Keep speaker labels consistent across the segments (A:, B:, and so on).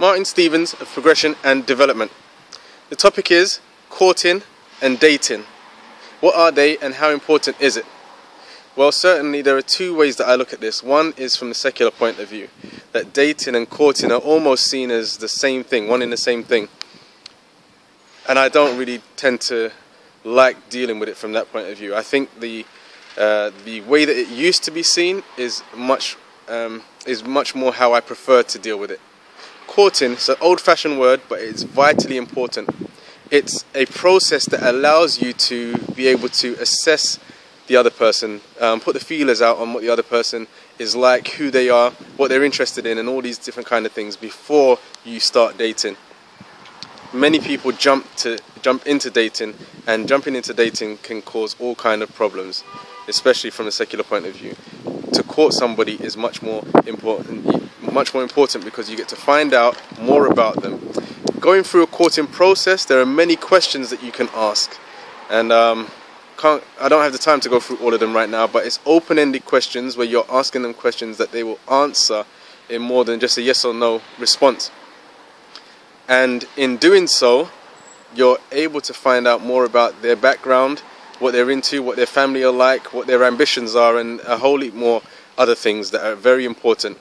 A: Martin Stevens of Progression and Development. The topic is courting and dating. What are they and how important is it? Well, certainly there are two ways that I look at this. One is from the secular point of view, that dating and courting are almost seen as the same thing, one and the same thing. And I don't really tend to like dealing with it from that point of view. I think the way that it used to be seen is much more how I prefer to deal with it. Courting is an old-fashioned word, but it's vitally important. It's a process that allows you to be able to assess the other person, put the feelers out on what the other person is like, who they are, what they're interested in, and all these different kind of things before you start dating. Many people jump into dating, and jumping into dating can cause all kind of problems, especially from a secular point of view. To court somebody is much more important because you get to find out more about them. Going through a courting process, there are many questions that you can ask, and I don't have the time to go through all of them right now, but it's open-ended questions where you're asking them questions that they will answer in more than just a yes or no response. And in doing so, you're able to find out more about their background, what they're into, what their family are like, what their ambitions are, and a whole heap more other things that are very important.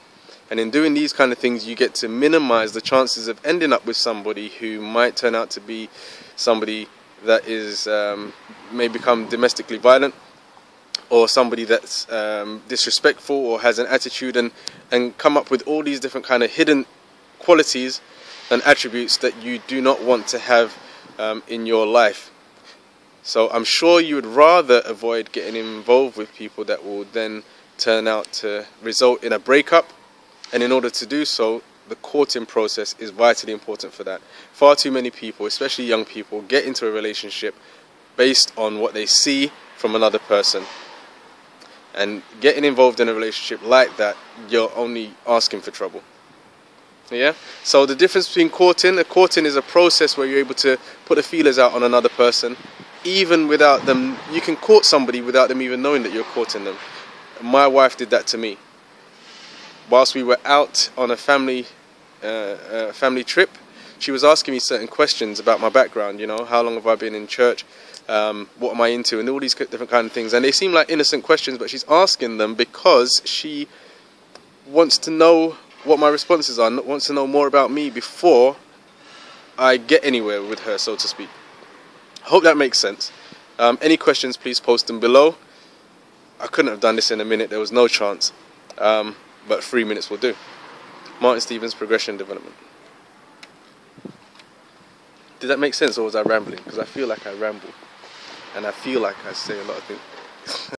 A: And in doing these kind of things, you get to minimize the chances of ending up with somebody who might turn out to be somebody that is may become domestically violent, or somebody that's disrespectful or has an attitude, and come up with all these different kind of hidden qualities and attributes that you do not want to have in your life. So I'm sure you would rather avoid getting involved with people that will then turn out to result in a breakup, and in order to do so, the courting process is vitally important for that. Far too many people, especially young people, get into a relationship based on what they see from another person. And getting involved in a relationship like that, you're only asking for trouble. Yeah? So the difference between courting is a process where you're able to put the feelers out on another person, even without them. You can court somebody without them even knowing that you're courting them. My wife did that to me. Whilst we were out on a family trip, she was asking me certain questions about my background, you know, how long have I been in church, what am I into, and all these different kind of things. And they seem like innocent questions, but she's asking them because she wants to know what my responses are, wants to know more about me before I get anywhere with her, so to speak. I hope that makes sense. Any questions, please post them below. I couldn't have done this in a minute, there was no chance. But 3 minutes will do. Martin Stevens, Progression Development. Did that make sense, or was I rambling? Because I feel like I ramble, and I feel like I say a lot of things.